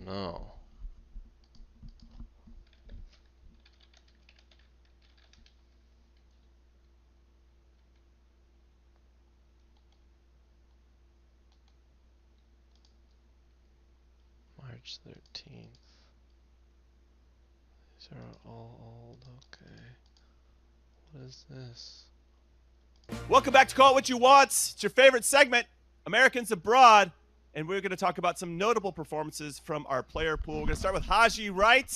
no. March 13th. These are all old. Okay. What is this? Welcome back to Call It What You Want. It's your favorite segment, Americans Abroad. And we're going to talk about some notable performances from our player pool. We're going to start with Haji Wright.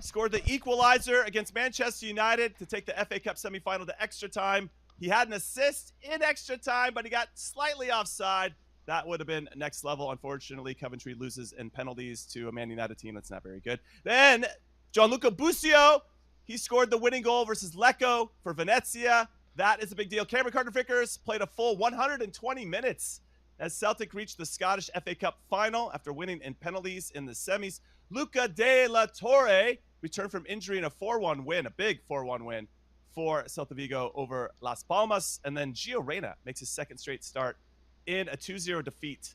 Scored the equalizer against Manchester United to take the FA Cup semifinal to extra time. He had an assist in extra time, but he got slightly offside. That would have been next level. Unfortunately, Coventry loses in penalties to a Man United team that's not very good. Then Gianluca Busio, he scored the winning goal versus Lecco for Venezia. That is a big deal. Cameron Carter-Vickers played a full 120 minutes as Celtic reached the Scottish FA Cup final after winning in penalties in the semis. Luca de la Torre returned from injury in a 4-1 win, a big 4-1 win for Celta Vigo over Las Palmas. And then Gio Reyna makes his second straight start in a 2-0 defeat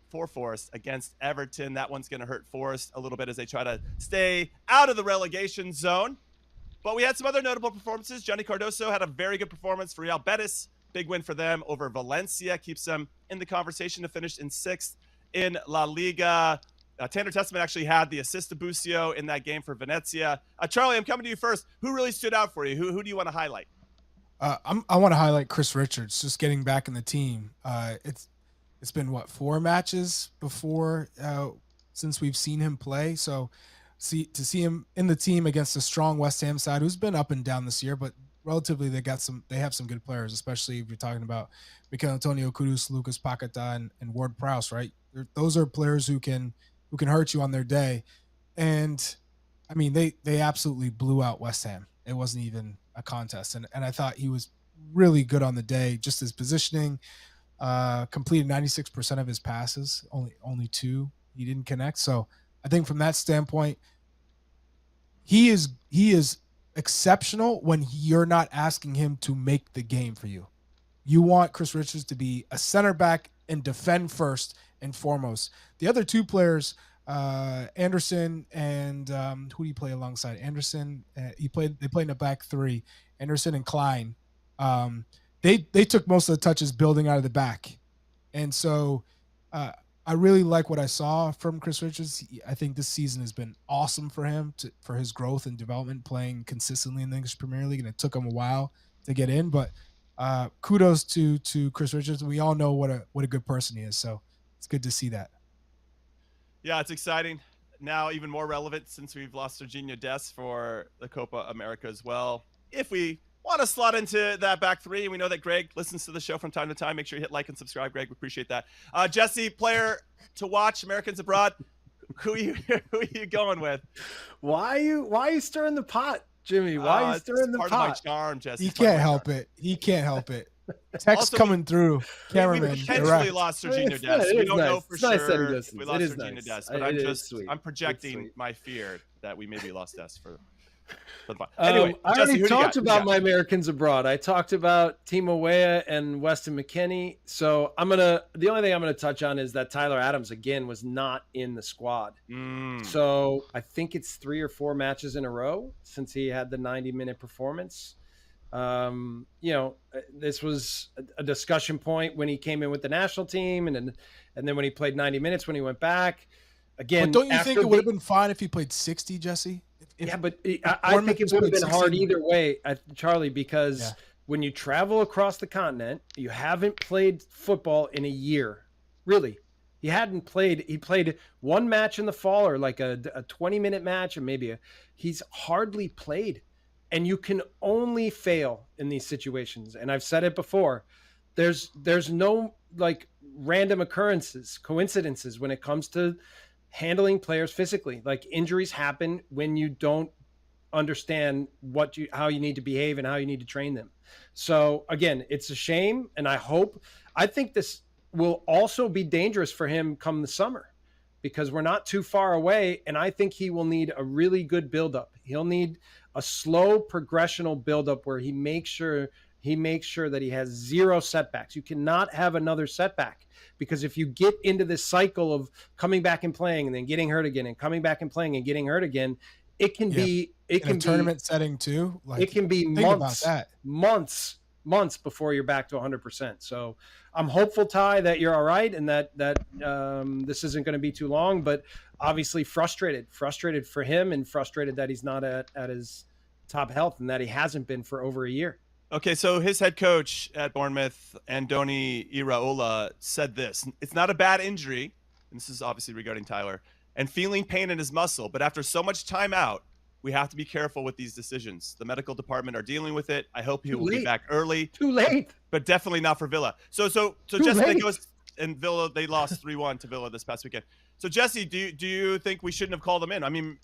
for Forest against Everton. That one's going to hurt Forest a little bit as they try to stay out of the relegation zone. But we had some other notable performances. Johnny Cardoso had a very good performance for Real Betis. Big win for them over Valencia. Keeps them in the conversation to finish in 6th in La Liga. Tanner Testament actually had the assist to Busio in that game for Venezia. Charlie, I'm coming to you first. Who really stood out for you? Who do you want to highlight? I want to highlight Chris Richards, just getting back in the team. It's been, 4 matches before since we've seen him play. So to see him in the team against a strong West Ham side who's been up and down this year, but relatively they have some good players, especially if you're talking about Mikel Antonio Kudus, Lucas Paqueta, and Ward Prowse, right? Those are players who can hurt you on their day. And I mean, they absolutely blew out West Ham. It wasn't even a contest. And I thought he was really good on the day, just his positioning, completed 96% of his passes, only 2 he didn't connect. So I think from that standpoint, he is exceptional when you're not asking him to make the game for you. You want Chris Richards to be a center back and defend first and foremost. The other 2 players, Anderson and who do you play alongside? Anderson, they played in a back 3. Anderson and Klein. They took most of the touches building out of the back, and so I really like what I saw from Chris Richards. I think this season has been awesome for him for his growth and development, playing consistently in the English Premier League, and it took him a while to get in. But kudos to Chris Richards. We all know what a good person he is, so it's good to see that. Yeah, it's exciting. Now even more relevant since we've lost Serginho Dest for the Copa America as well. If we want to slot into that back 3, and we know that Greg listens to the show from time to time, make sure you hit like and subscribe, Greg. We appreciate that. Jesse, player to watch, Americans Abroad. Who are you going with? Why are you stirring the pot, Jimmy? Why are you stirring the pot? Part of my charm, Jesse. He can't help it. Text also, coming through. Cameraman. We potentially lost Serginho Dest. We don't know for sure if we lost Serginho Dest, but I'm projecting my fear that we maybe lost Dest for anyway. I already talked about my Americans Abroad. I talked about Timo Weah and Weston McKennie. So the only thing I'm gonna touch on is that Tyler Adams again was not in the squad. So I think it's 3 or 4 matches in a row since he had the 90-minute performance. This was a discussion point when he came in with the national team, and then when he played 90 minutes when he went back. Again, but don't you think it would have been fine if he played 60, Jesse? But I think it would have been hard either way, Charlie, because when you travel across the continent, you haven't played football in a year. Really. He played 1 match in the fall, or like a 20-minute match, and he's hardly played. And you can only fail in these situations. And I've said it before. There's no like random coincidences when it comes to handling players physically. Like, injuries happen when you don't understand how you need to behave and how you need to train them. So again, it's a shame. And I think this will also be dangerous for him come the summer, because we're not too far away. And I think he will need a really good buildup. He'll need a slow progressional buildup where he makes sure he makes sure that he has 0 setbacks. You cannot have another setback, because if you get into this cycle of coming back and playing and then getting hurt again and coming back and playing and getting hurt again, it can be in a tournament setting too. Like, it can be months before you're back to 100%. So I'm hopeful, Ty, that you're all right and that this isn't going to be too long, but obviously frustrated for him and frustrated that he's not at his top health and that he hasn't been for over a year. Okay, so his head coach at Bournemouth, Andoni Iraola, said this: "It's not a bad injury," and this is obviously regarding Tyler, "and feeling pain in his muscle, but after so much time out, we have to be careful with these decisions. The medical department are dealing with it. I hope he will be back early. Too late, but definitely not for Villa." So Jesse goes, and Villa, they lost 3-1 to Villa this past weekend. So Jesse, do you think we shouldn't have called him in? I mean,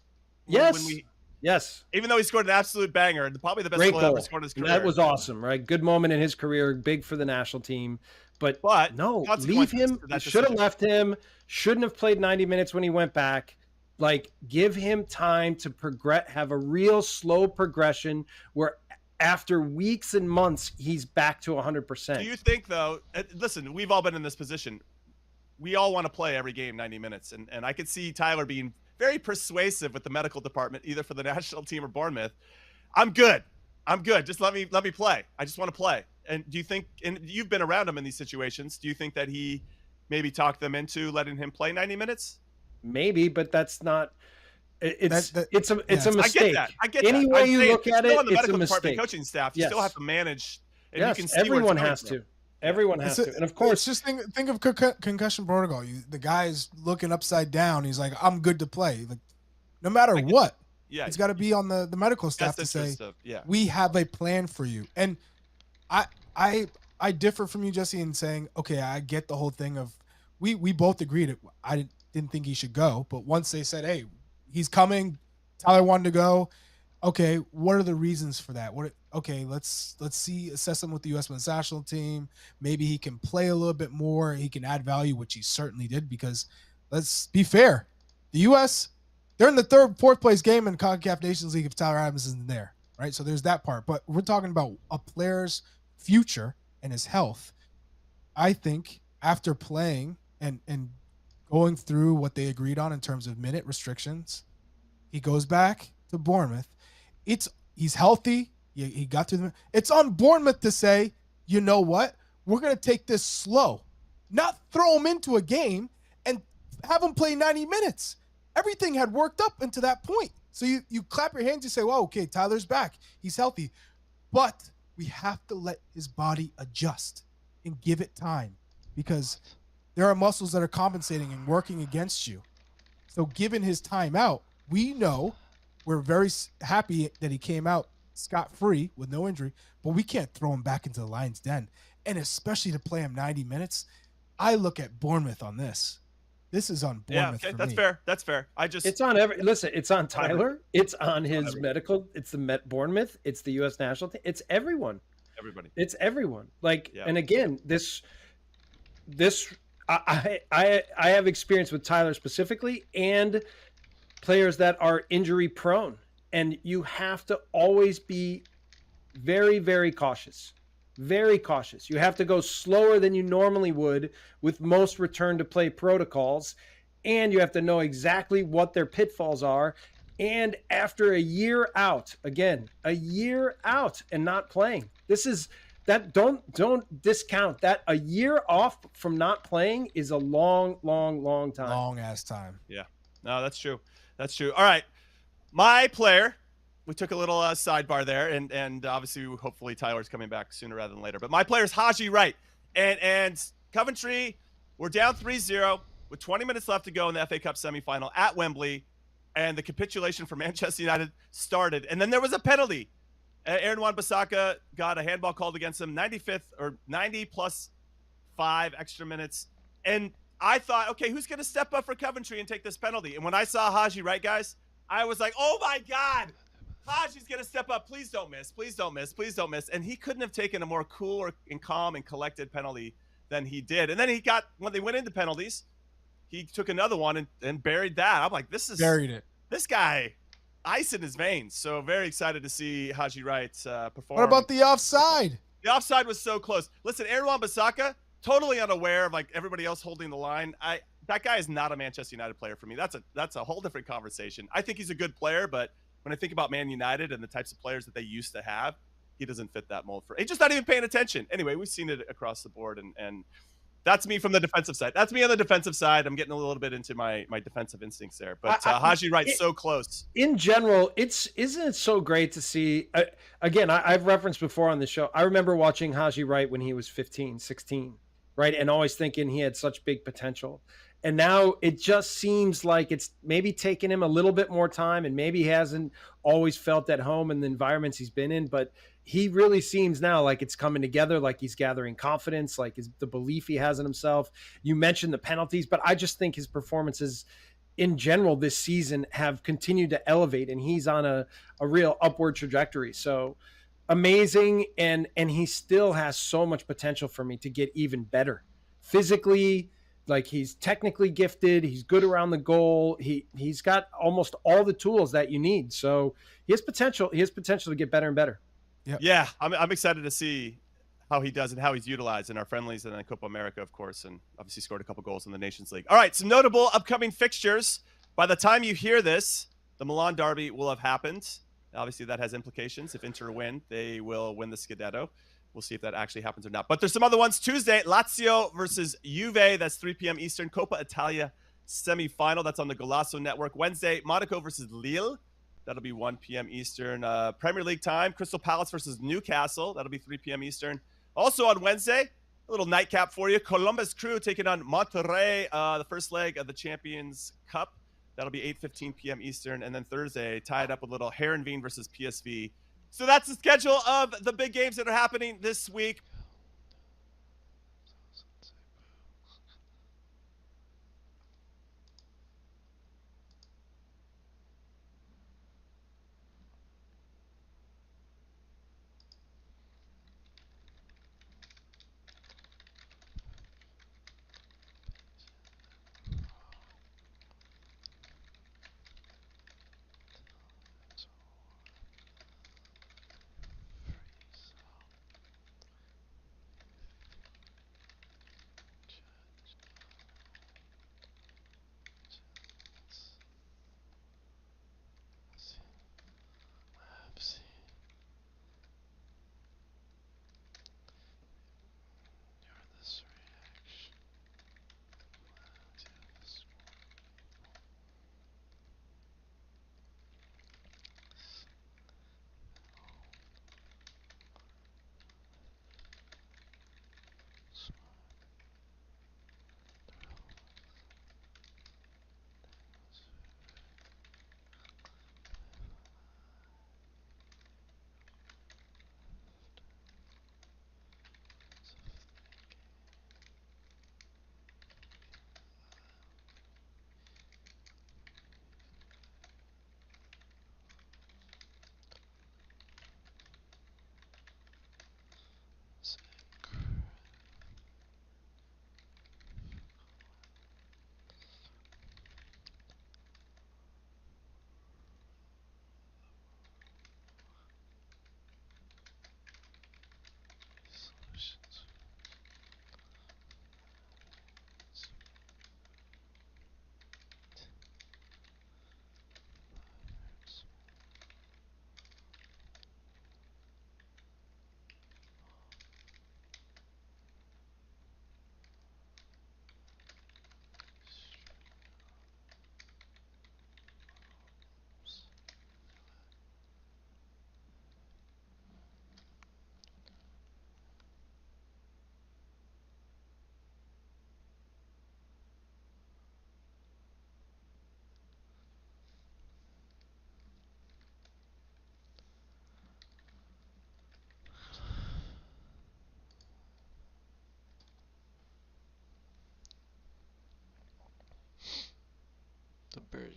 yes. Even though he scored an absolute banger and probably the best goal ever scored in his career. That was awesome, right? Good moment in his career, big for the national team. But no, leave him. Should have left him. Shouldn't have played 90 minutes when he went back. Like, give him time to progress, have a real slow progression where after weeks and months, he's back to 100%. Do you think, though, listen, we've all been in this position. We all want to play every game 90 minutes. And I could see Tyler being very persuasive with the medical department, either for the national team or Bournemouth. I'm good. Just let me play. I just want to play. And do you think, and you've been around him in these situations, do you think that he maybe talked them into letting him play 90 minutes? Maybe, but that's not. It's a mistake. I get that. Any way you look at it, it's a mistake. Coaching staff, you still have to manage. And yes, you can see everyone has to. Everyone has to. And of course, just think of concussion protocol. The guy's looking upside down. He's like, "I'm good to play." Like, no matter what, it's got to be on the medical staff to say, "We have a plan for you." And I differ from you, Jesse, in saying, okay, I get the whole thing of we both agreed. I didn't think he should go, but once they said, "Hey, he's coming," Tyler wanted to go. Okay, what are the reasons for that? Okay, let's assess him with the U.S. men's national team. Maybe he can play a little bit more. He can add value, which he certainly did, because let's be fair. The U.S., they're in the 4th place game in CONCACAF Nations League if Tyler Adams isn't there, right? So there's that part. But we're talking about a player's future and his health. I think after playing and going through what they agreed on in terms of minute restrictions, he goes back to Bournemouth. He's healthy. He got through them. It's on Bournemouth to say, you know what? We're going to take this slow, not throw him into a game and have him play 90 minutes. Everything had worked up into that point. So you clap your hands, you say, well, okay, Tyler's back. He's healthy. But we have to let his body adjust and give it time, because there are muscles that are compensating and working against you. So given his time out, we know we're very happy that he came out scot-free with no injury, but we can't throw him back into the Lions' den. And especially to play him 90 minutes, I look at Bournemouth on this. This is on Bournemouth. Yeah, okay, that's fair. That's fair. It's on it's on Tyler. It's on his medical. It's the Bournemouth. It's the U.S. national team. It's everyone. Everybody. It's everyone. Like, and again, this I have experience with Tyler specifically and players that are injury prone, and you have to always be very, very cautious. Very cautious. You have to go slower than you normally would with most return to play protocols, and you have to know exactly what their pitfalls are. And after a year out, again, a year out and not playing, this is that don't discount that. A year off from not playing is a long time. Long ass time. Yeah. No, that's true. That's true. All right. My player, we took a little sidebar there, and obviously, hopefully, Tyler's coming back sooner rather than later. But my player is Haji Wright. And Coventry, we're down 3-0 with 20 minutes left to go in the FA Cup semifinal at Wembley. And the capitulation for Manchester United started. And then there was a penalty. Aaron Wan-Bissaka got a handball called against him, 95th or 90 plus 5 extra minutes. And I thought, okay, who's going to step up for Coventry and take this penalty? And when I saw Haji Wright, guys, I was like, oh, my God. Haji's going to step up. Please don't miss. Please don't miss. Please don't miss. And he couldn't have taken a more cool and calm and collected penalty than he did. And then when they went into penalties, he took another one and buried that. I'm like, buried it. This guy, ice in his veins. So very excited to see Haji Wright perform. What about the offside? The offside was so close. Listen, Aaron Wan-Bissaka, totally unaware of like everybody else holding the line. That guy is not a Manchester United player for me. That's a whole different conversation. I think he's a good player, but when I think about Man United and the types of players that they used to have, he doesn't fit that mold for. He's just not even paying attention. Anyway, we've seen it across the board, and that's me from the defensive side. That's me on the defensive side. I'm getting a little bit into my defensive instincts there, but Haji Wright's so close. In general, isn't it so great to see? Again, I've referenced before on the show. I remember watching Haji Wright when he was 15, 16, right, and always thinking he had such big potential. And now it just seems like it's maybe taken him a little bit more time, and maybe he hasn't always felt at home in the environments he's been in, but he really seems now like it's coming together, like he's gathering confidence, like the belief he has in himself. You mentioned the penalties, but I just think his performances in general this season have continued to elevate, and he's on a real upward trajectory. So amazing. And he still has so much potential for me to get even better physically. Like, he's technically gifted. He's good around the goal. He's got almost all the tools that you need. So he has potential. He has potential to get better and better. Yep. Yeah. I'm excited to see how he does and how he's utilized in our friendlies and then Copa America, of course, and obviously scored a couple goals in the Nations League. All right, some notable upcoming fixtures. By the time you hear this, the Milan derby will have happened. Obviously, that has implications. If Inter win, they will win the Scudetto. We'll see if that actually happens or not. But there's some other ones. Tuesday, Lazio versus Juve. That's 3 p.m. Eastern. Coppa Italia semifinal. That's on the Golasso Network. Wednesday, Monaco versus Lille. That'll be 1 p.m. Eastern. Premier League time, Crystal Palace versus Newcastle. That'll be 3 p.m. Eastern. Also on Wednesday, a little nightcap for you. Columbus Crew taking on Monterrey, the first leg of the Champions Cup. That'll be 8:15 p.m. Eastern. And then Thursday, tied up with a little Heerenveen versus PSV. So that's the schedule of the big games that are happening this week. The bird.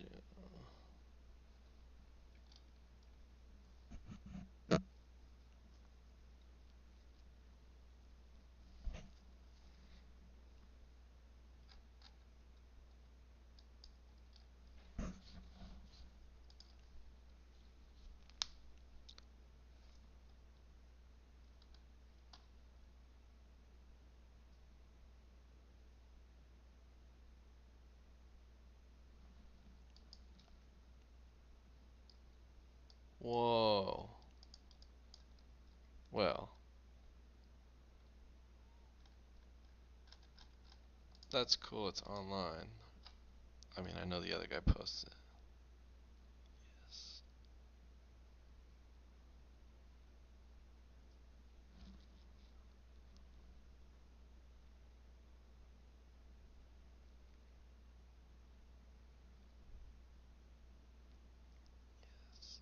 That's cool. It's online. I mean, I know the other guy posted it. Yes. Yes.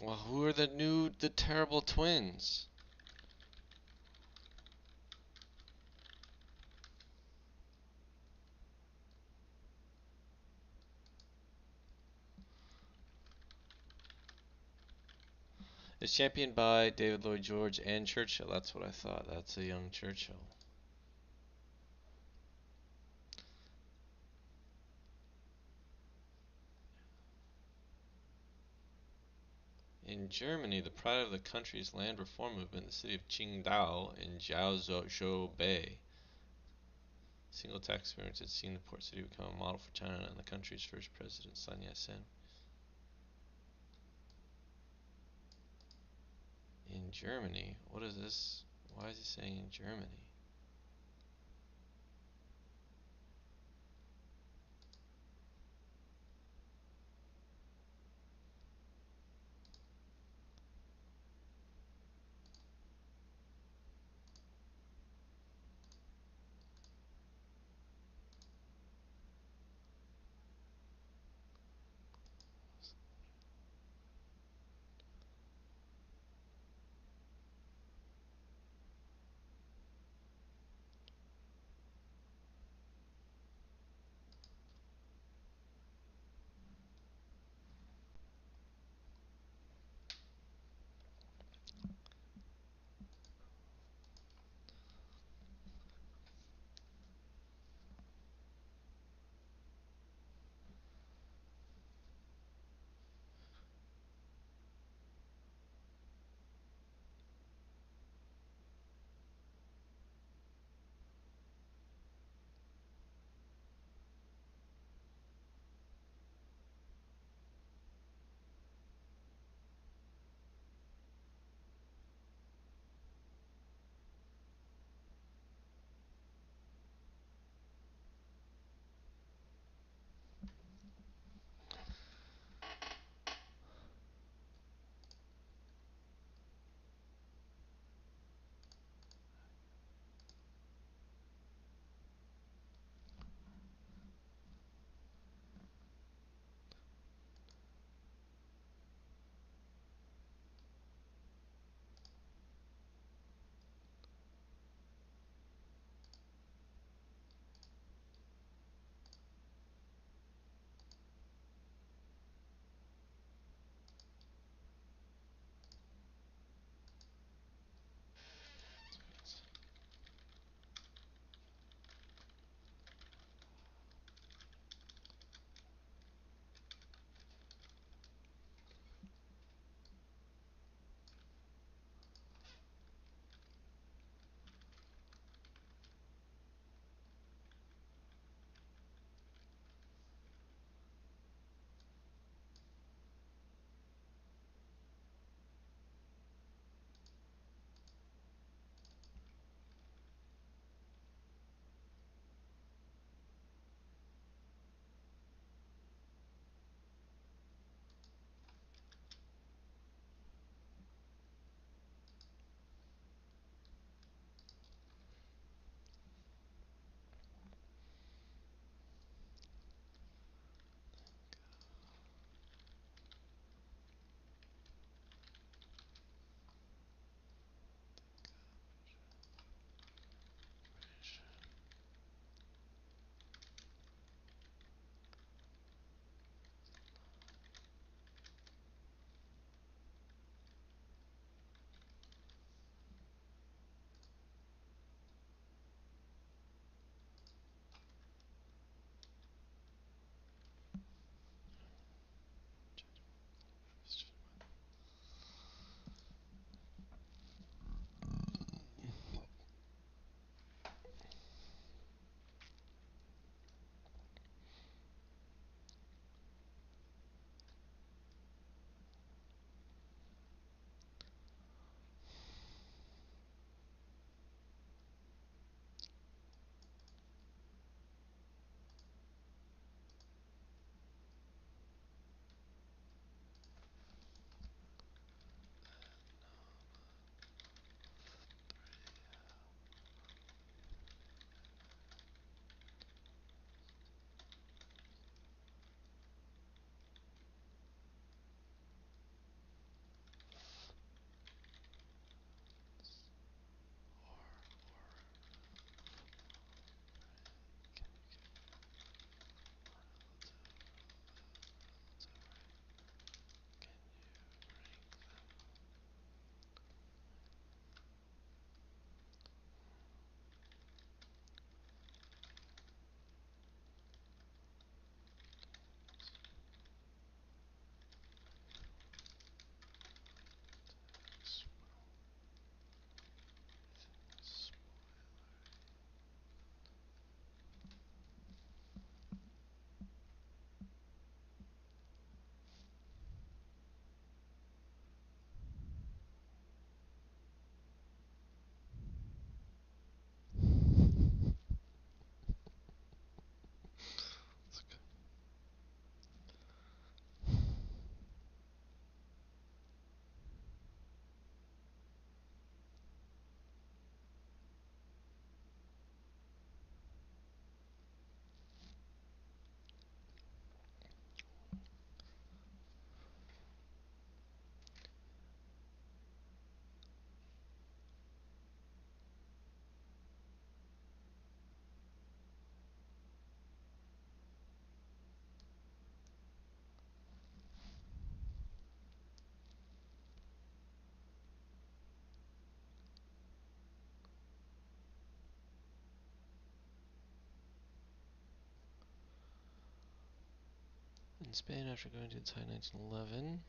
Well, who are the terrible twins? It's championed by David Lloyd George and Churchill. That's what I thought. That's a young Churchill. In Germany, the pride of the country's land reform movement, the city of Qingdao in Jiaozhou Bay. Single tax experience had seen the port city become a model for China and the country's first president, Sun Yat-sen. In Germany? What is this? Why is he saying in Germany? In Spain, after going to its high 1911.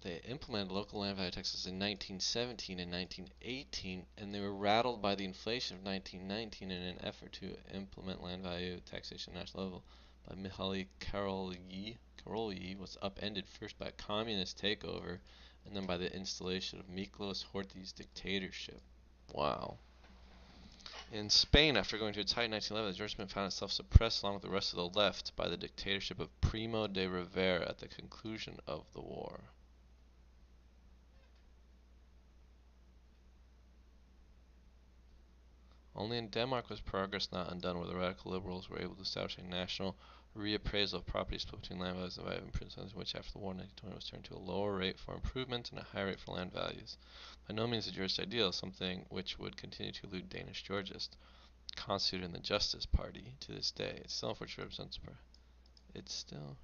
They implemented local land value taxes in 1917 and 1918, and they were rattled by the inflation of 1919 in an effort to implement land value taxation at national level by Mihaly Karolyi was upended first by a communist takeover and then by the installation of Miklos Horthy's dictatorship. Wow. In Spain, after going to its height in 1911, the German found itself suppressed along with the rest of the left by the dictatorship of Primo de Rivera at the conclusion of the war. Only in Denmark was progress not undone, where the radical liberals were able to establish a national reappraisal of property split between land values and value of improvements, which after the war in 1920 was turned to a lower rate for improvement and a higher rate for land values. By no means a jurist ideal, something which would continue to elude Danish Georgists, constituted in the Justice Party to this day. It still unfortunately represents it's still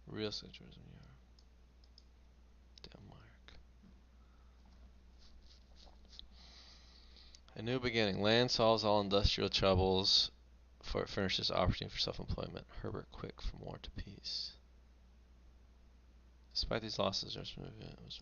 real socialism in Europe. Denmark. A new beginning. Land solves all industrial troubles, for it furnishes opportunity for self-employment. Herbert Quick, From War to Peace. Despite these losses, the movement was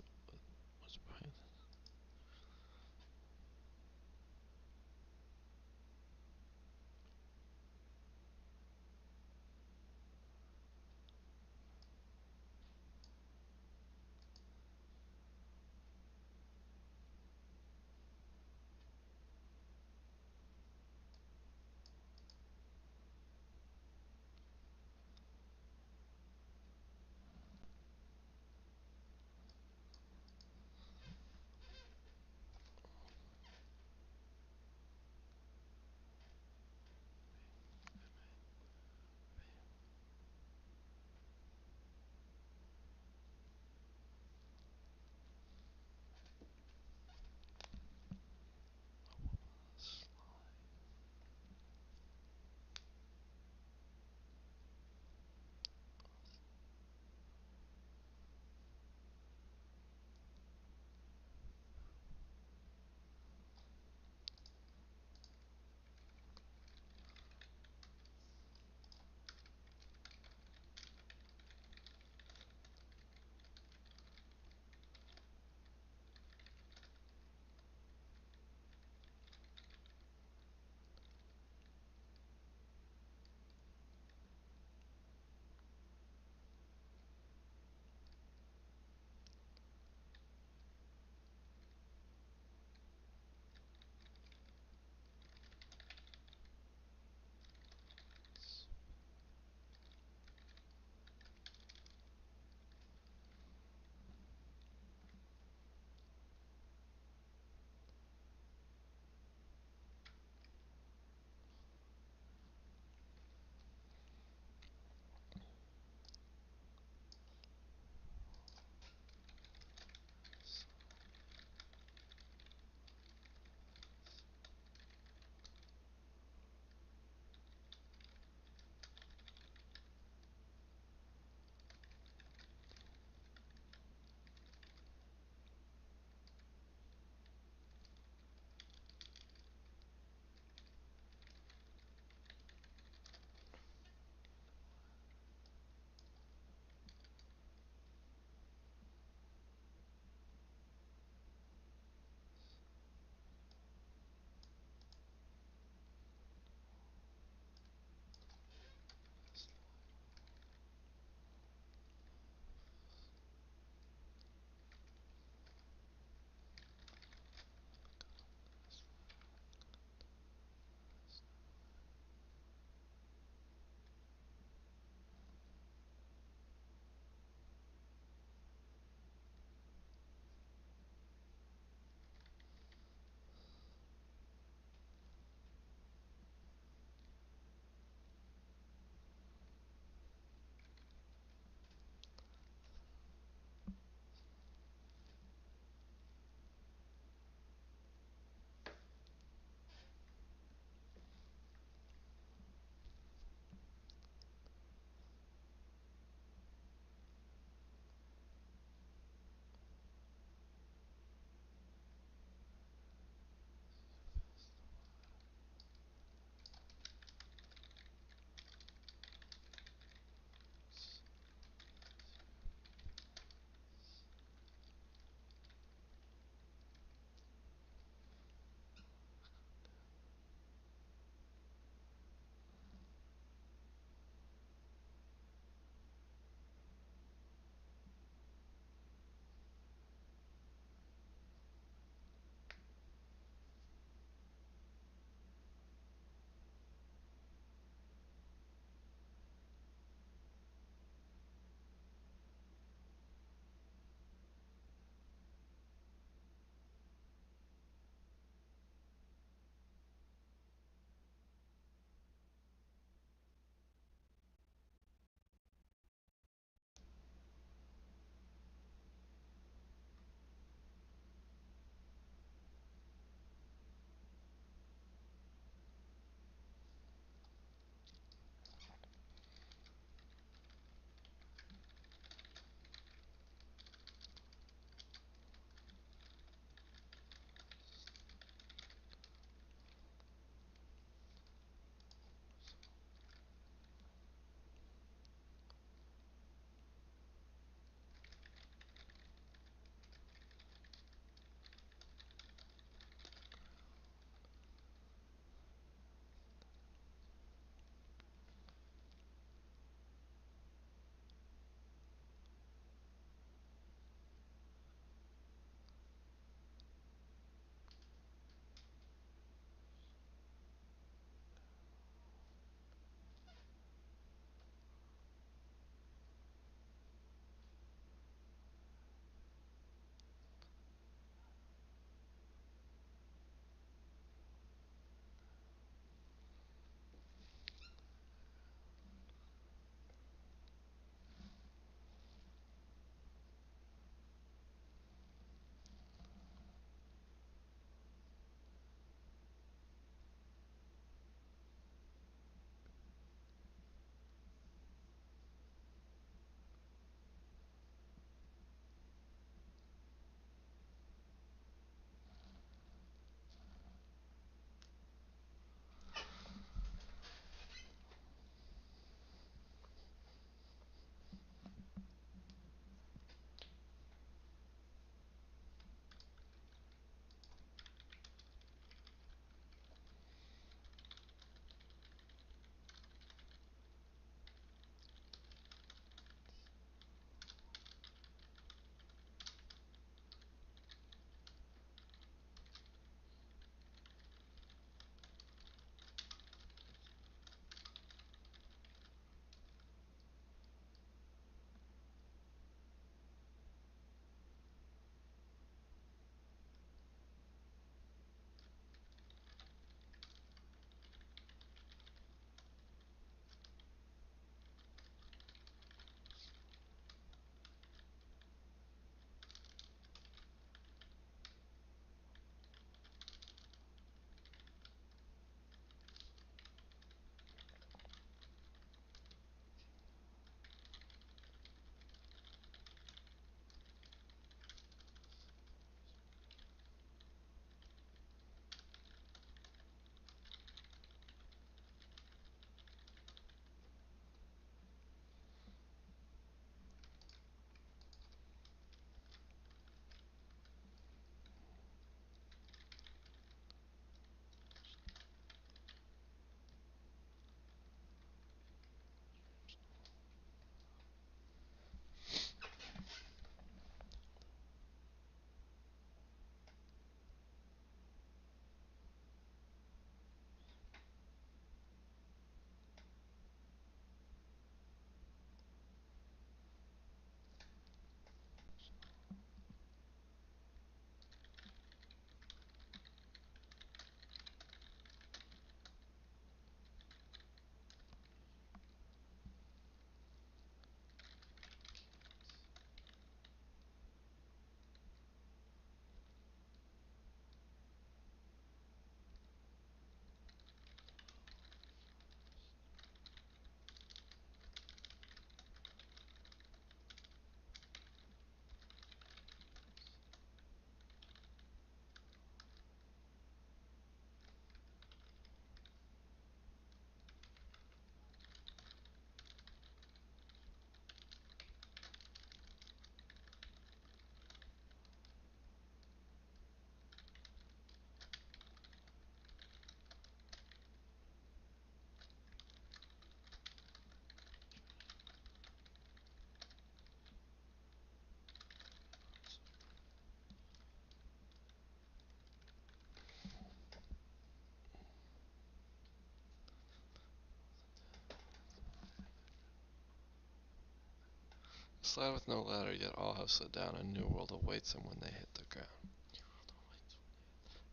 Slide with no ladder, yet all have slid down. A new world awaits them when they hit the ground.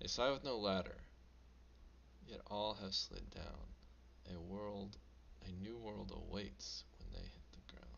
A slide with no ladder, yet all have slid down. A new world awaits when they hit the ground.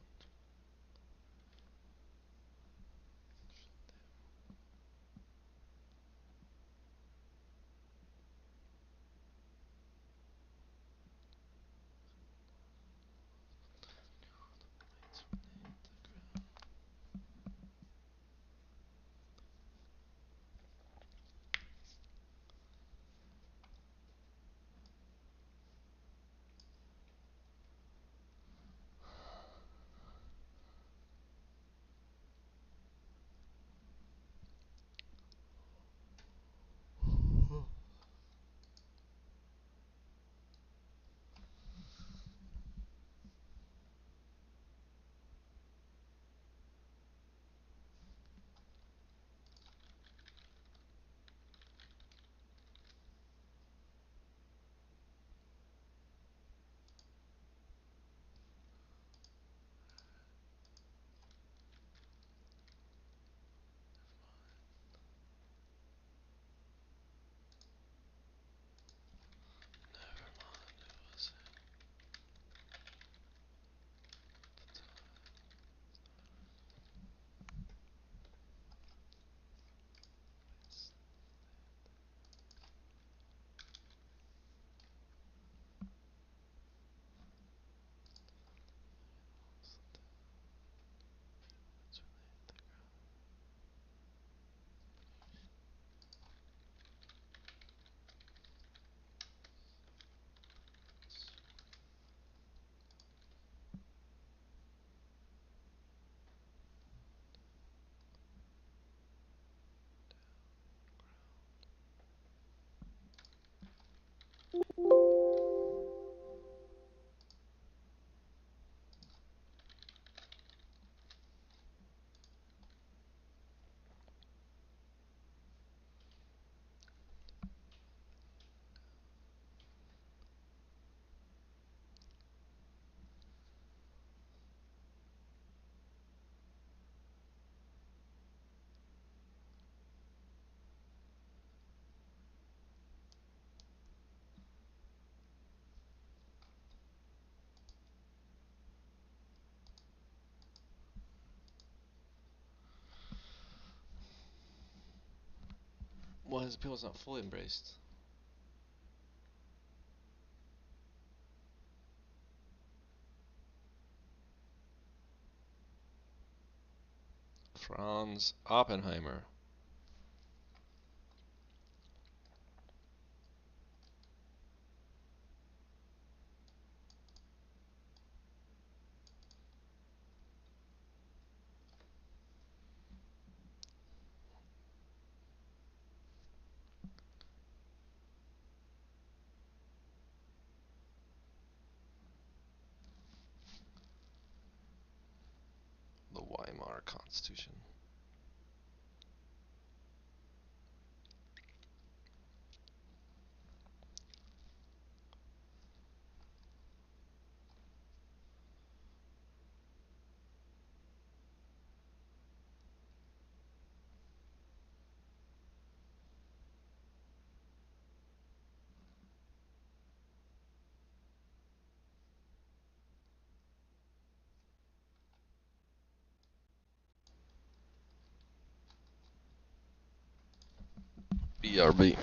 Why is the people's not fully embraced? Franz Oppenheimer. The Weimar Constitution. BRB.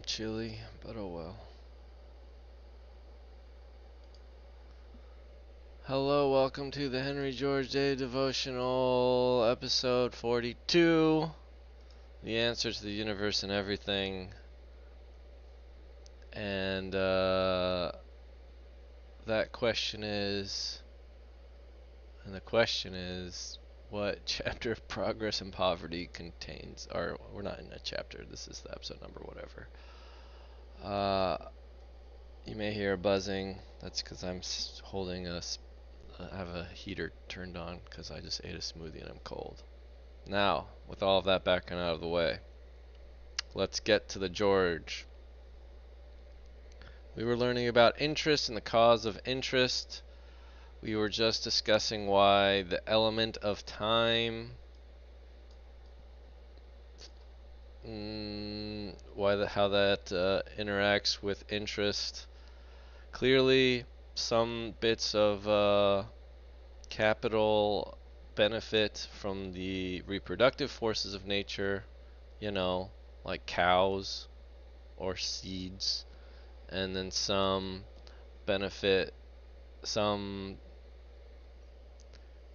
Chilly, but oh well. Hello, welcome to the Henry George Day Devotional, episode 42. The answer to the universe and everything. And the question is, what chapter of Progress and Poverty contains, or we're not in a chapter, this is the episode number, whatever. You may hear a buzzing. That's because I'm holding I have a heater turned on because I just ate a smoothie and I'm cold. Now, with all of that background out of the way, let's get to the George. We were learning about interest and the cause of interest. We were just discussing why the element of time, how that interacts with interest. Clearly, some bits of capital benefit from the reproductive forces of nature, like cows or seeds, and then some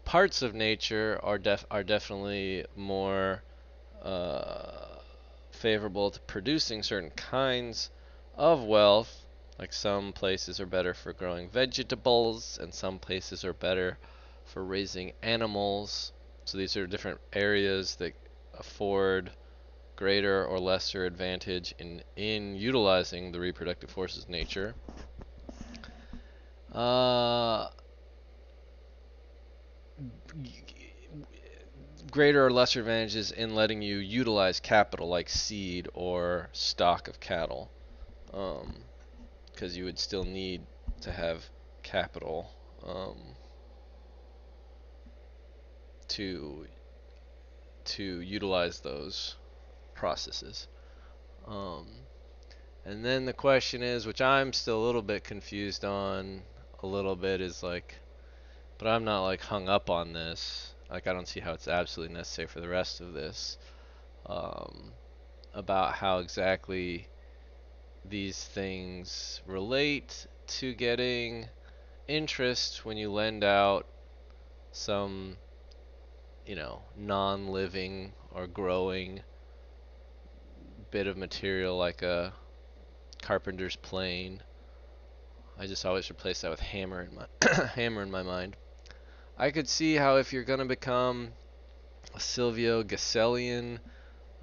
parts of nature are definitely more favorable to producing certain kinds of wealth. Like some places are better for growing vegetables, and some places are better for raising animals. So these are different areas that afford greater or lesser advantage in utilizing the reproductive forces of nature. Greater or lesser advantages in letting you utilize capital like seed or stock of cattle, because you would still need to have capital to utilize those processes. And then the question is, which I'm still a little bit confused on, is like, but I'm not like hung up on this. Like I don't see how it's absolutely necessary for the rest of this. About how exactly these things relate to getting interest when you lend out some, non-living or growing bit of material like a carpenter's plane. I just always replace that with hammer in my hammer in my mind. I could see how if you're gonna become a Silvio Gessellian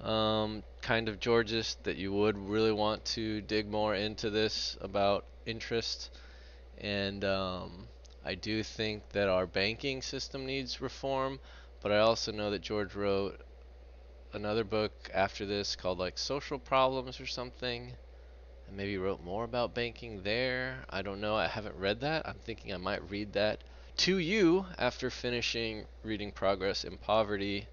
kind of Georgist, that you would really want to dig more into this about interest. And I do think that our banking system needs reform, but I also know that George wrote another book after this called like Social Problems or something, and maybe wrote more about banking there. I don't know. I haven't read that. I'm thinking I might read that to you after finishing reading Progress in Poverty.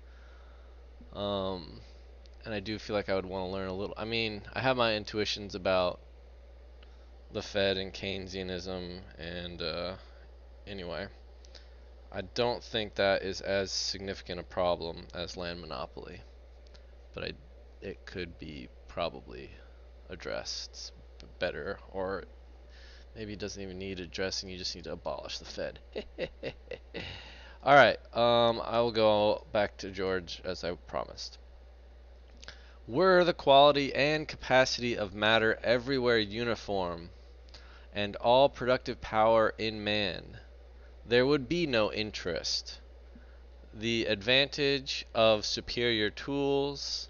And I do feel like I would want to learn a little. I mean, I have my intuitions about the Fed and Keynesianism, and anyway, I don't think that is as significant a problem as land monopoly, but it could be probably addressed better, or maybe it doesn't even need addressing. You just need to abolish the Fed. All right, I will go back to George as I promised. Were the quality and capacity of matter everywhere uniform, and all productive power in man, there would be no interest. The advantage of superior tools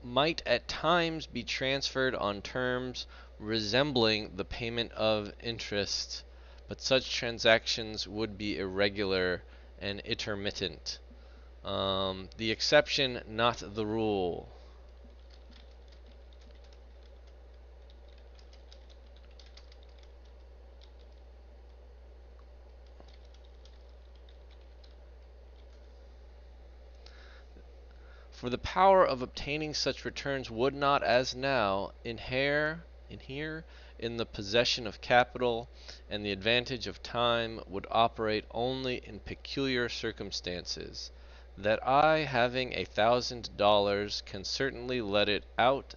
might at times be transferred on terms resembling the payment of interest, but such transactions would be irregular and intermittent. The exception, not the rule. For the power of obtaining such returns would not, as now, inhere in the possession of capital, and the advantage of time would operate only in peculiar circumstances. that I, having $1,000, can certainly let it out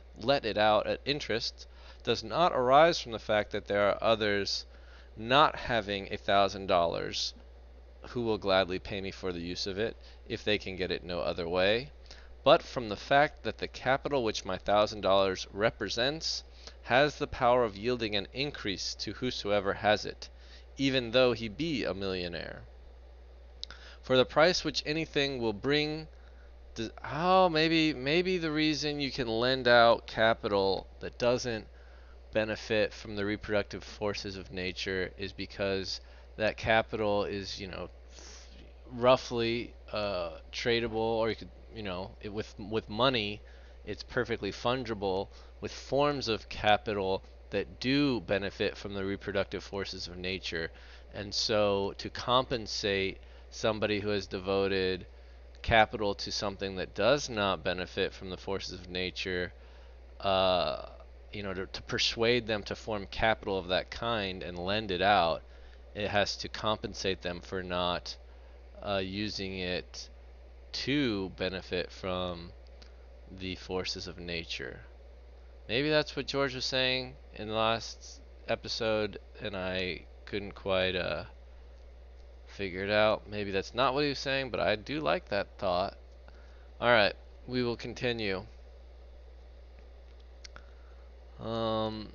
at interest, does not arise from the fact that there are others not having $1,000 who will gladly pay me for the use of it if they can get it no other way, but from the fact that the capital which my $1,000 represents has the power of yielding an increase to whosoever has it, even though he be a millionaire. For the price which anything will bring, maybe the reason you can lend out capital that doesn't benefit from the reproductive forces of nature is because that capital is, roughly tradable, or you could, with money, it's perfectly fungible with forms of capital that do benefit from the reproductive forces of nature. And so to compensate somebody who has devoted capital to something that does not benefit from the forces of nature, uh, to persuade them to form capital of that kind and lend it out, it has to compensate them for not using it to benefit from the forces of nature. Maybe that's what George was saying in the last episode, and I couldn't quite figure it out. Maybe that's not what he was saying, but I do like that thought. Alright, we will continue. Um,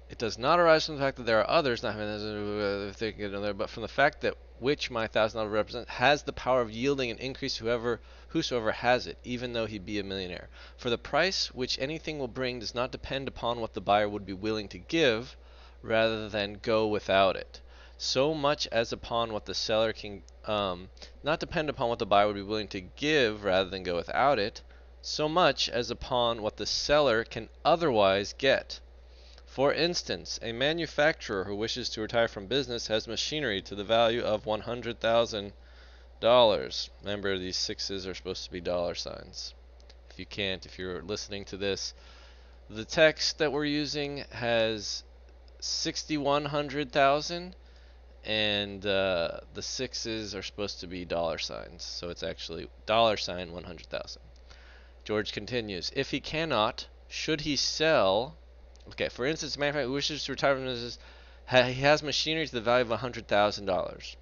It does not arise from the fact that there are others not having if they can get another, but from the fact that which my $1,000 represents has the power of yielding an increase to whosoever has it, even though he be a millionaire. For the price which anything will bring does not depend upon what the buyer would be willing to give, rather than go without it. So much as upon what the seller can, not depend upon what the buyer would be willing to give, rather than go without it, so much as upon what the seller can otherwise get. For instance, a manufacturer who wishes to retire from business has machinery to the value of $100,000. Remember, these sixes are supposed to be dollar signs. If you're listening to this, the text that we're using has 6,100,000, and the sixes are supposed to be dollar signs. So it's actually $ 100,000. George continues, if he cannot, should he sell? Okay, for instance, a manufacturer who wishes to retire from business, he has machinery to the value of $100,000.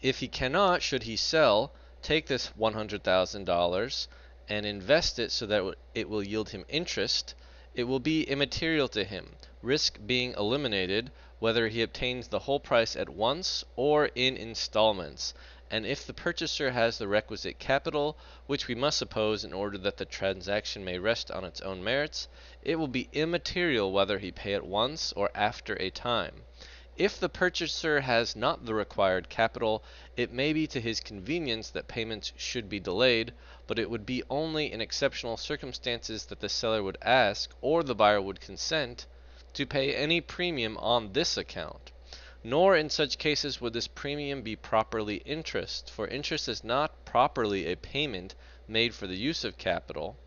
If he cannot, should he sell, take this $100,000 and invest it so that it will yield him interest, it will be immaterial to him, risk being eliminated, whether he obtains the whole price at once or in installments. And if the purchaser has the requisite capital, which we must suppose in order that the transaction may rest on its own merits, it will be immaterial whether he pay at once or after a time. If the purchaser has not the required capital, it may be to his convenience that payments should be delayed, but it would be only in exceptional circumstances that the seller would ask, or the buyer would consent, to pay any premium on this account. Nor in such cases would this premium be properly interest, for interest is not properly a payment made for the use of capital,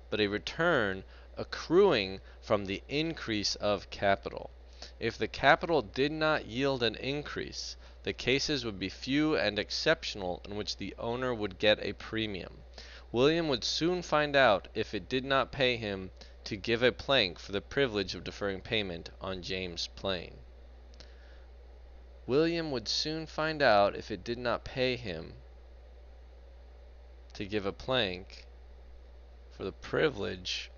but a return accruing from the increase of capital. If the capital did not yield an increase, the cases would be few and exceptional in which the owner would get a premium. William would soon find out if it did not pay him to give a plank for the privilege of deferring payment on James' plane. William would soon find out if it did not pay him to give a plank for the privilege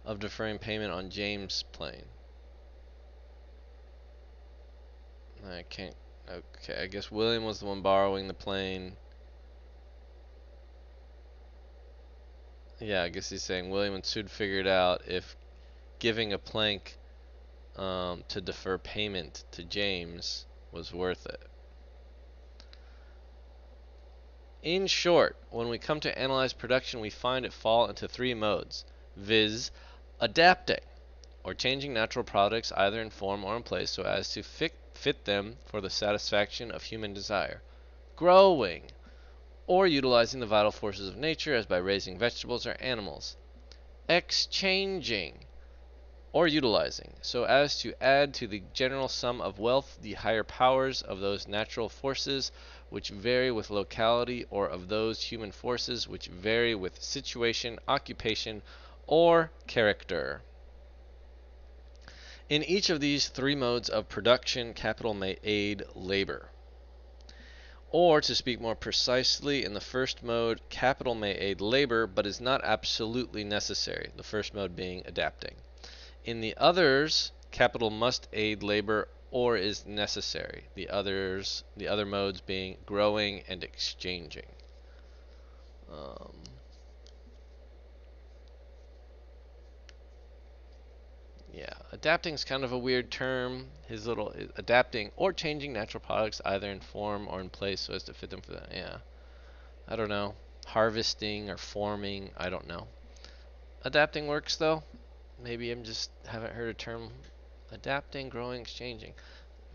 of deferring payment on James' plane. I can't. Okay, I guess William was the one borrowing the plane. Yeah, I guess he's saying William would soon figure it out if giving a plank to defer payment to James was worth it. In short, when we come to analyze production, we find it fall into three modes, viz. Adapting, or changing natural products either in form or in place so as to fit them for the satisfaction of human desire. Growing, or utilizing the vital forces of nature as by raising vegetables or animals. Exchanging, or utilizing, so as to add to the general sum of wealth the higher powers of those natural forces which vary with locality, or of those human forces which vary with situation, occupation, or character. In each of these three modes of production, capital may aid labor. Or, to speak more precisely, in the first mode, capital may aid labor, but is not absolutely necessary, the first mode being adapting. In the others, capital must aid labor or is necessary, the other modes being growing and exchanging. Yeah, adapting is kind of a weird term. His little adapting or changing natural products either in form or in place so as to fit them for that. Yeah, I don't know. Harvesting or forming, I don't know. Adapting works though. Maybe I'm just haven't heard a term. Adapting, growing, exchanging.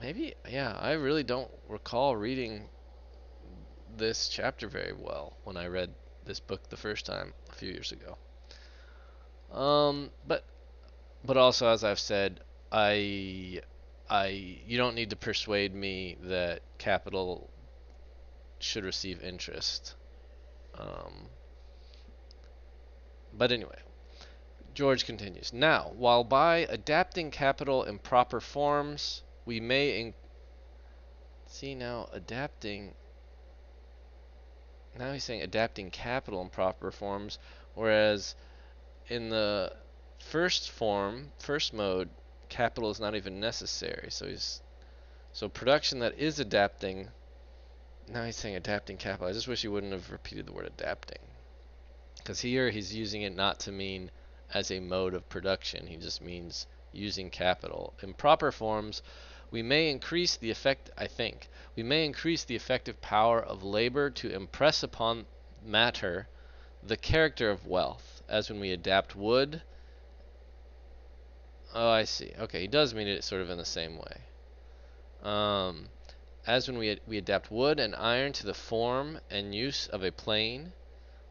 Maybe, yeah, I really don't recall reading this chapter very well when I read this book the first time a few years ago. But also, as I've said, I you don't need to persuade me that capital should receive interest. But anyway, George continues. Now, while by adapting capital in proper forms, we may see now adapting. Now he's saying adapting capital in proper forms, whereas in the first mode, capital is not even necessary. So production that is adapting. Now he's saying adapting capital. I just wish he wouldn't have repeated the word adapting, because here he's using it not to mean as a mode of production. He just means using capital in proper forms. We may increase the effective power of labor to impress upon matter the character of wealth, as when we adapt wood. Oh, I see. Okay, he does mean it sort of in the same way. As when we adapt wood and iron to the form and use of a plane,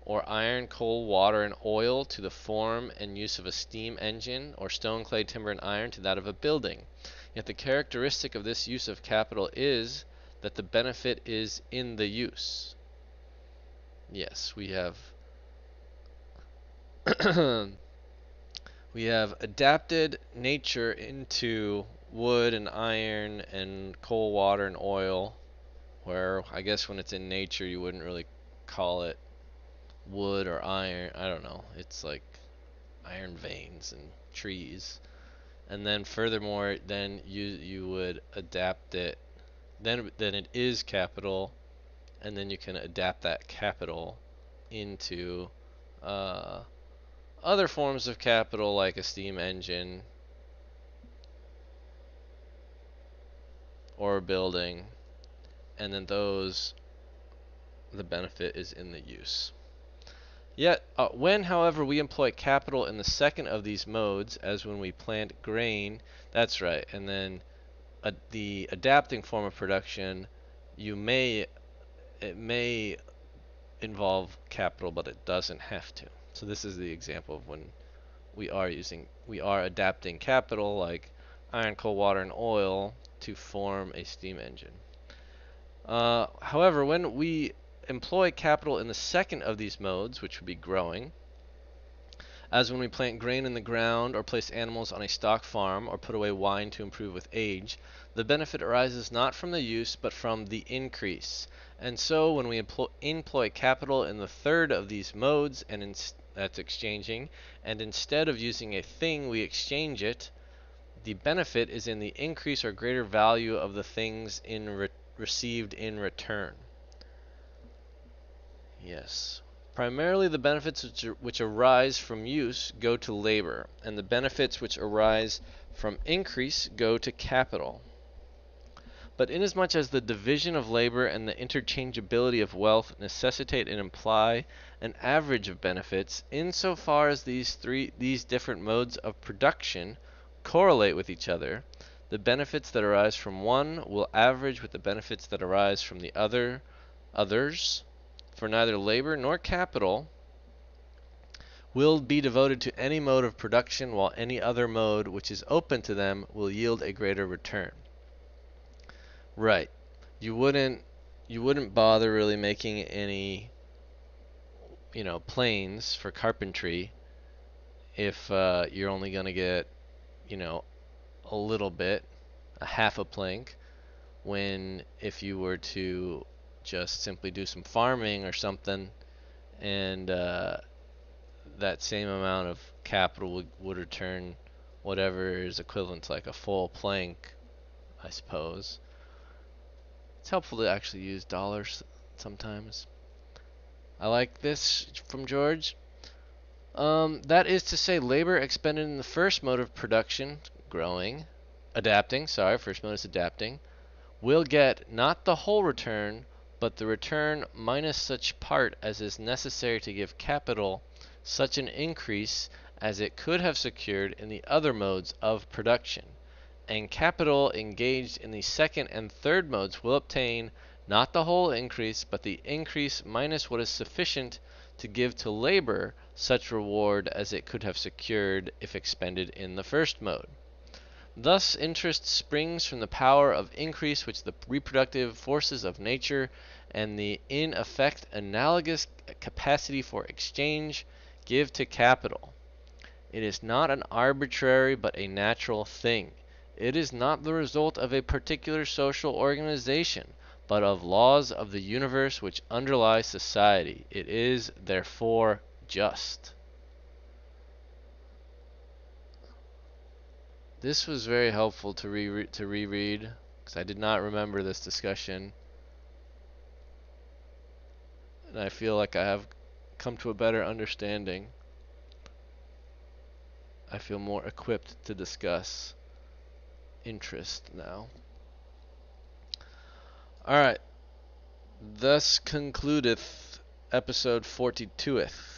or iron, coal, water, and oil to the form and use of a steam engine, or stone, clay, timber, and iron to that of a building. Yet the characteristic of this use of capital is that the benefit is in the use. Yes, we have we have adapted nature into wood and iron and coal, water, and oil, where I guess when it's in nature you wouldn't really call it wood or iron. I don't know. It's like iron veins and trees. And then furthermore, then you would adapt it. Then it is capital, and then you can adapt that capital into other forms of capital like a steam engine or a building, and then the benefit is in the use. Yet, when, however, we employ capital in the second of these modes, as when we plant grain, that's right, and then the adapting form of production, it may involve capital, but it doesn't have to. So this is the example of when we are adapting capital, like iron, coal, water, and oil, to form a steam engine. However, when we employ capital in the second of these modes, which would be growing, as when we plant grain in the ground, or place animals on a stock farm, or put away wine to improve with age, the benefit arises not from the use, but from the increase. And so when we employ capital in the third of these modes, and that's exchanging, and instead of using a thing we exchange it, the benefit is in the increase or greater value of the things received in return. Yes. Primarily the benefits which arise from use go to labor, and the benefits which arise from increase go to capital. But inasmuch as the division of labor and the interchangeability of wealth necessitate and imply an average of benefits, insofar as these different modes of production correlate with each other, the benefits that arise from one will average with the benefits that arise from the others, for neither labor nor capital will be devoted to any mode of production, while any other mode which is open to them will yield a greater return. Right. You wouldn't bother really making any, planes for carpentry if you're only going to get, a little bit, a half a plank, when if you were to just simply do some farming or something, and that same amount of capital would return whatever is equivalent to like a full plank, I suppose. It's helpful to actually use dollars sometimes. I like this from George. That is to say, labor expended in the first mode of production, first mode is adapting, will get not the whole return, but the return minus such part as is necessary to give capital such an increase as it could have secured in the other modes of production. And capital engaged in the second and third modes will obtain not the whole increase, but the increase minus what is sufficient to give to labor such reward as it could have secured if expended in the first mode. Thus, interest springs from the power of increase which the reproductive forces of nature and the in effect analogous capacity for exchange give to capital. It is not an arbitrary but a natural thing. It is not the result of a particular social organization, but of laws of the universe which underlie society. It is, therefore, just. This was very helpful to reread because I did not remember this discussion, and I feel like I have come to a better understanding. I feel more equipped to discuss interest now. Alright, thus concludeth episode 42th.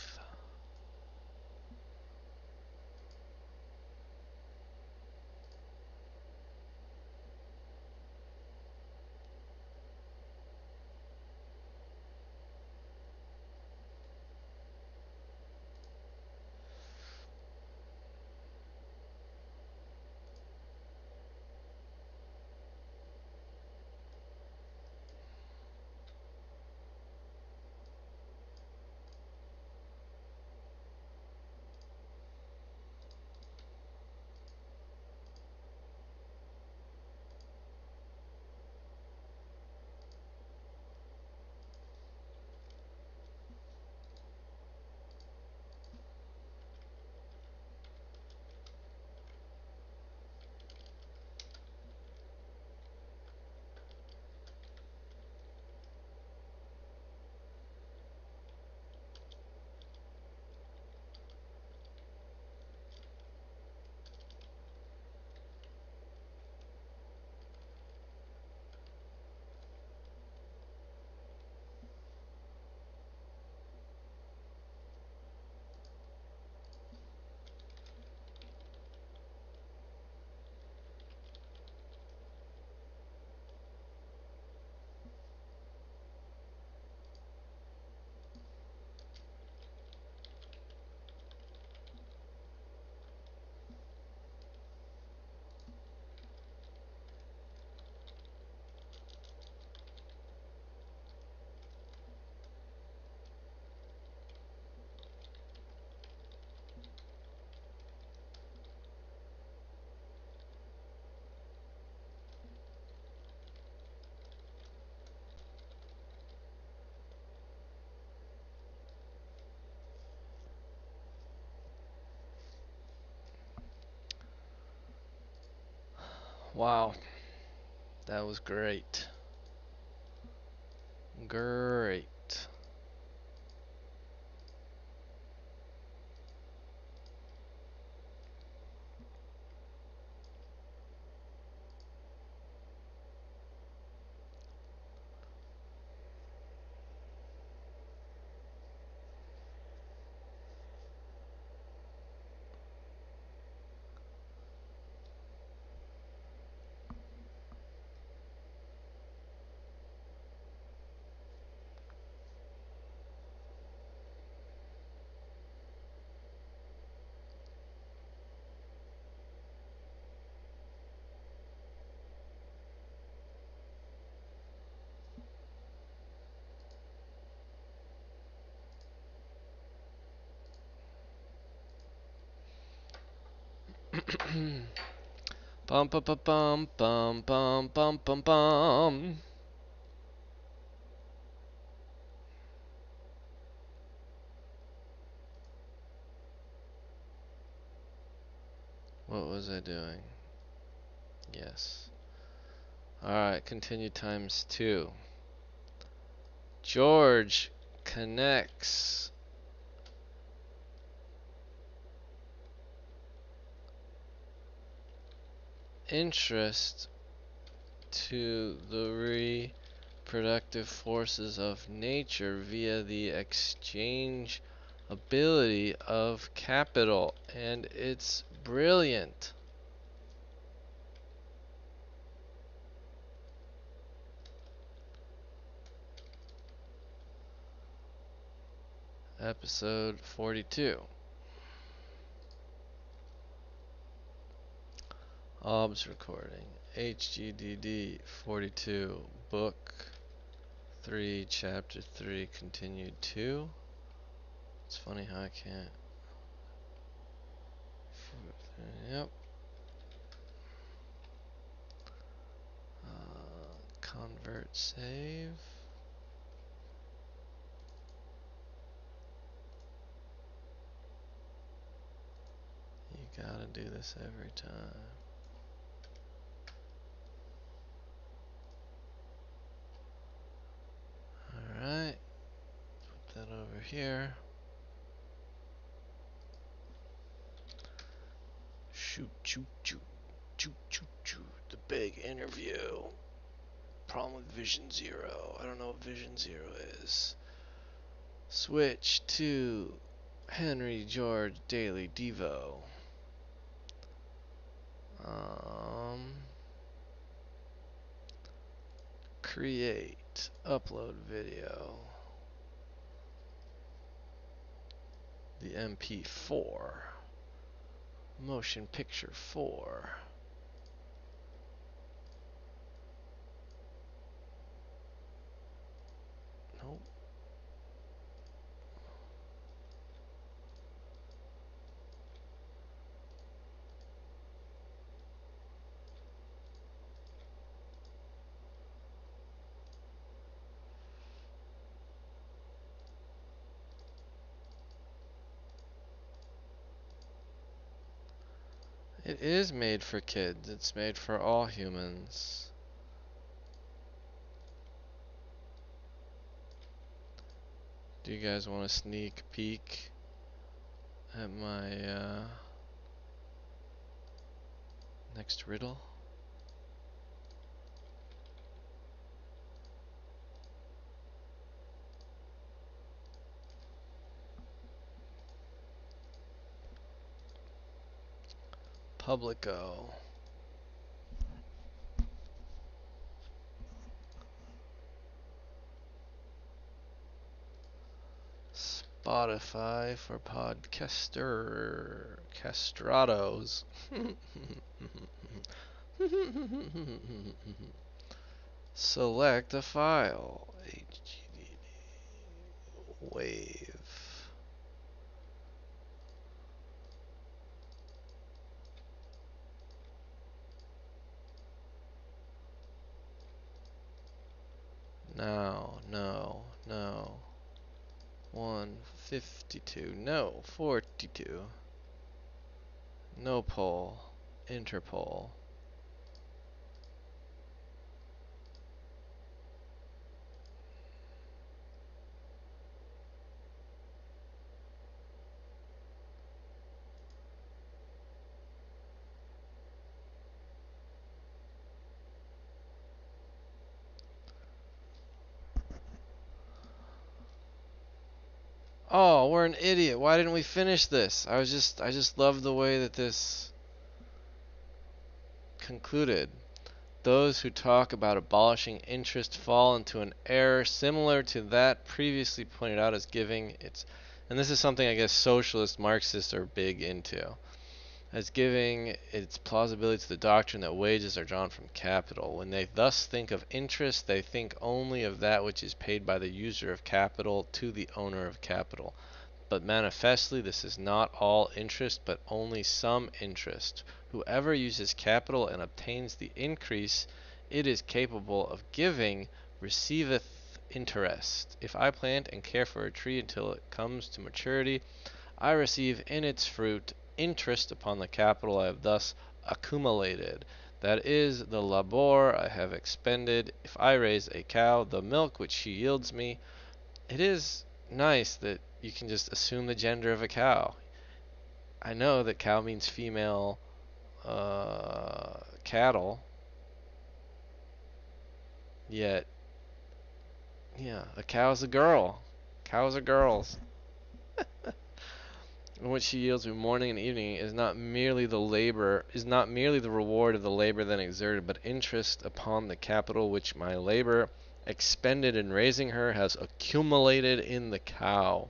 Wow, that was great. Great. Bum bum bum bum bum bum bum bum bum. What was I doing? Yes. Alright, continue times 2. George connects interest to the reproductive forces of nature via the exchange ability of capital, and it's brilliant. Episode 42. OBS recording. HGDD 42. Book 3, Chapter 3, Continued 2. It's funny how I can't. Yep. Convert save. You gotta do this every time. Alright. Put that over here. Shoot, shoot, shoot. Shoot, shoot, shoot. The big interview. Problem with Vision Zero. I don't know what Vision Zero is. Switch to Henry George Daily Devo. Create. Upload video. The MP4. Motion picture 4. Nope. It is made for kids. It's made for all humans. Do you guys want a sneak peek at my next riddle? Publico. Spotify for castrados. Select a file. HGDD. Wave. No. 152. No. 42. No poll. Interpol. Oh, we're an idiot. Why didn't we finish this? I just love the way that this concluded. Those who talk about abolishing interest fall into an error similar to that previously pointed out as giving its, and this is something I guess socialist Marxists are big into, as giving its plausibility to the doctrine that wages are drawn from capital. When they thus think of interest, they think only of that which is paid by the user of capital to the owner of capital. But manifestly this is not all interest, but only some interest. Whoever uses capital and obtains the increase it is capable of giving receiveth interest. If I plant and care for a tree until it comes to maturity, I receive in its fruit interest upon the capital I have thus accumulated. That is the labor I have expended. If I raise a cow, the milk which she yields me, it is nice that you can just assume the gender of a cow. I know that cow means female cattle, yet, yeah, a cow's a girl. Cows are girls. And what she yields me morning and evening is not merely the reward of the labor then exerted, but interest upon the capital which my labor expended in raising her has accumulated in the cow.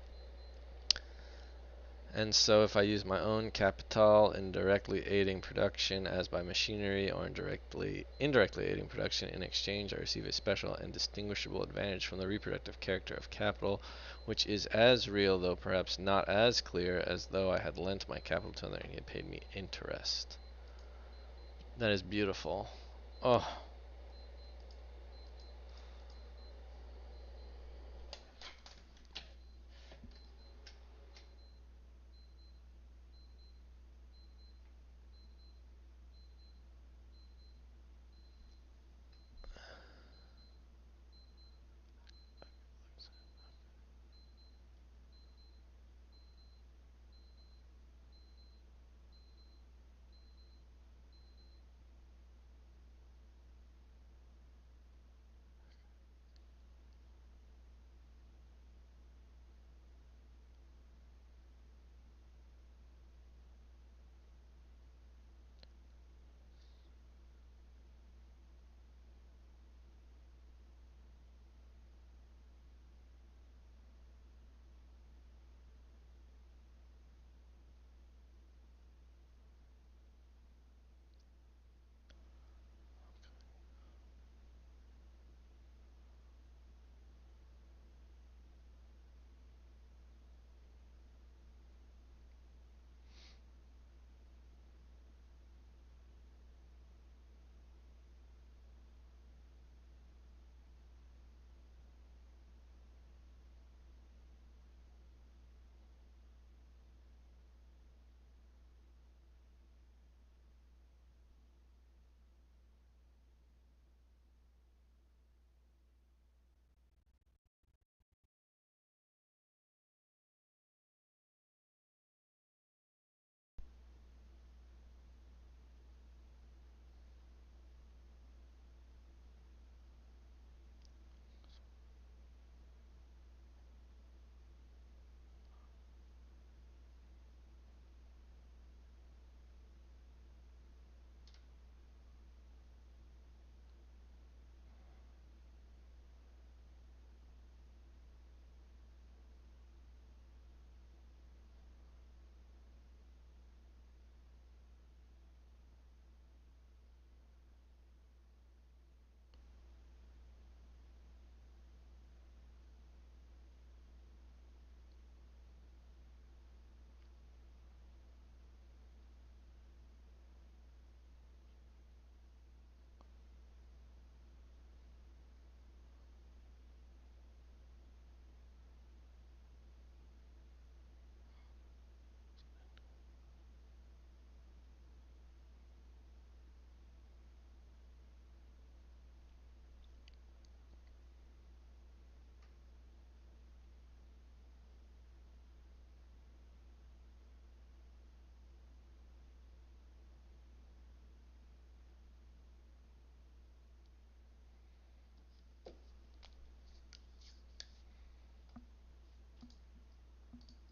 And so if I use my own capital in directly aiding production as by machinery or indirectly aiding production, in exchange I receive a special and distinguishable advantage from the reproductive character of capital, which is as real, though perhaps not as clear, as though I had lent my capital to another and he had paid me interest. That is beautiful. Oh.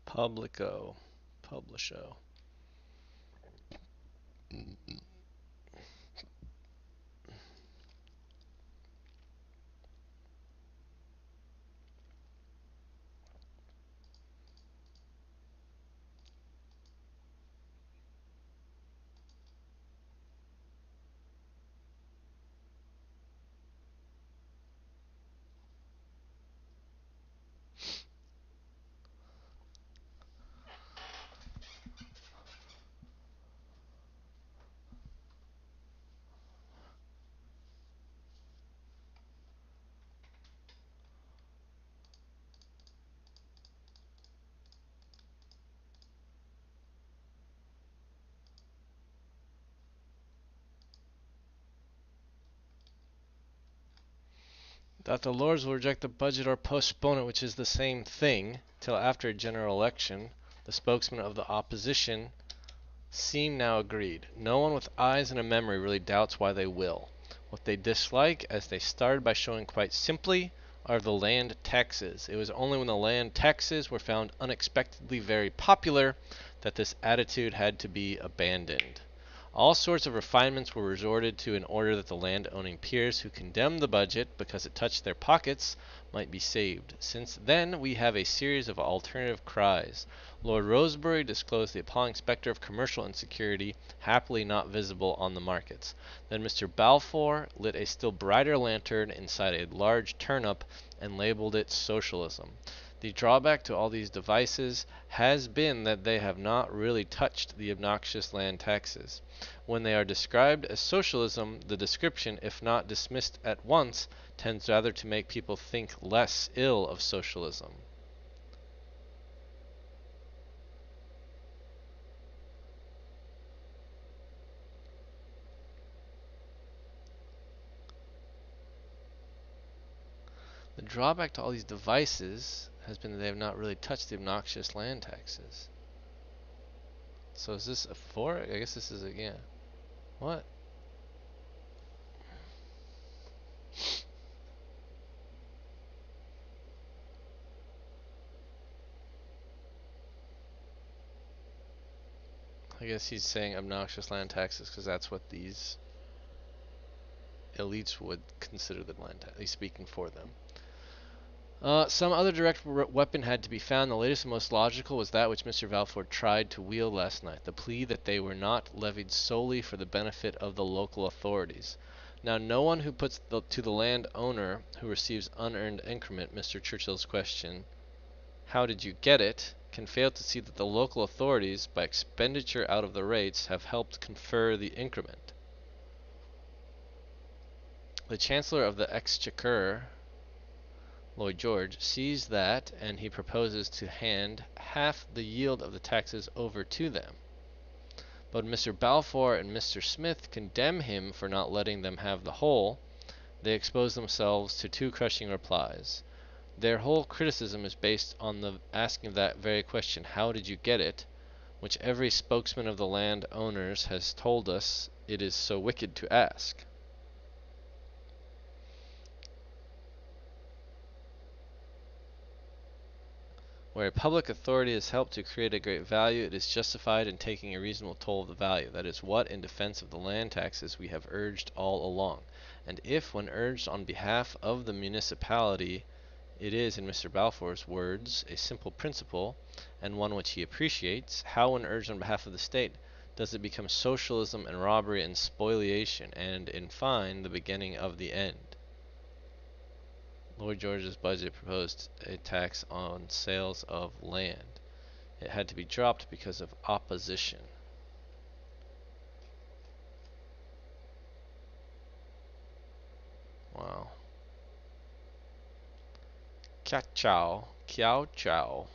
Publico. Publisho. That the Lords will reject the budget or postpone it, which is the same thing, till after a general election. The spokesman of the opposition seem now agreed. No one with eyes and a memory really doubts why they will. What they dislike, as they started by showing quite simply, are the land taxes. It was only when the land taxes were found unexpectedly very popular that this attitude had to be abandoned. All sorts of refinements were resorted to in order that the land-owning peers who condemned the budget because it touched their pockets might be saved. Since then we have a series of alternative cries. Lord Rosebery disclosed the appalling specter of commercial insecurity, happily not visible on the markets. Then Mr. Balfour lit a still brighter lantern inside a large turnip and labeled it socialism. The drawback to all these devices has been that they have not really touched the obnoxious land taxes. When they are described as socialism, the description, if not dismissed at once, tends rather to make people think less ill of socialism. The drawback to all these devices has been that they have not really touched the obnoxious land taxes. So is this a 4? I guess this is a, yeah. What? I guess he's saying obnoxious land taxes because that's what these elites would consider the land tax. He's speaking for them. Some other direct weapon had to be found. The latest and most logical was that which Mr. Balfour tried to wield last night, the plea that they were not levied solely for the benefit of the local authorities. Now, no one who puts to the land owner who receives unearned increment, Mr. Churchill's question, how did you get it, can fail to see that the local authorities, by expenditure out of the rates, have helped confer the increment. The Chancellor of the Exchequer, Lloyd George, sees that, and he proposes to hand half the yield of the taxes over to them. But Mr. Balfour and Mr. Smith condemn him for not letting them have the whole. They expose themselves to two crushing replies. Their whole criticism is based on the asking that very question, how did you get it, which every spokesman of the land owners has told us it is so wicked to ask. Where a public authority has helped to create a great value, it is justified in taking a reasonable toll of the value. That is what, in defense of the land taxes, we have urged all along. And if, when urged on behalf of the municipality, it is, in Mr. Balfour's words, a simple principle, and one which he appreciates, how, when urged on behalf of the state, does it become socialism and robbery and spoliation, and, in fine, the beginning of the end? Lloyd George's budget proposed a tax on sales of land. It had to be dropped because of opposition. Wow. Kiao Chow. Kiao Chow.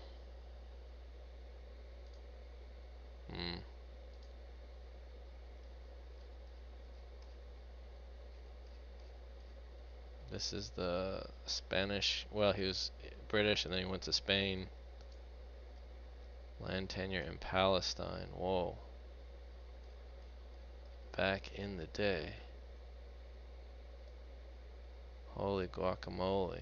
'This is the Spanish, well, he was British and then he went to Spain. Land tenure in Palestine. Whoa. Back in the day. Holy guacamole.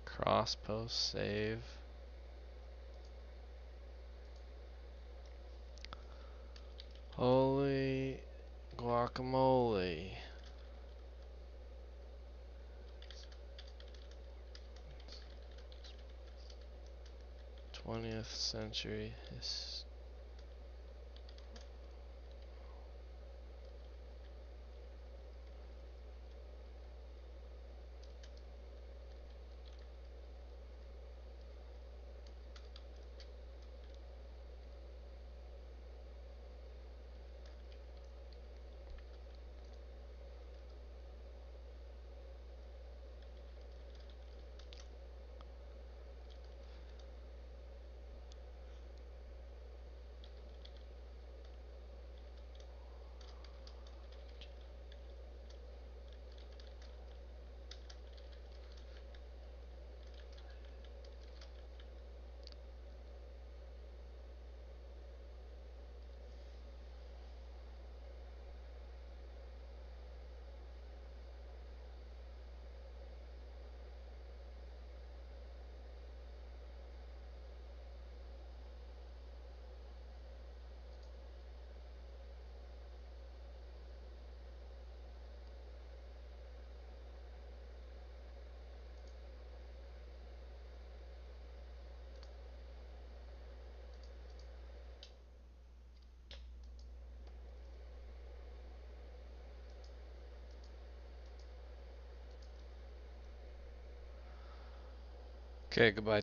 Cross post save. Holy guacamole. 20th century. Okay, goodbye.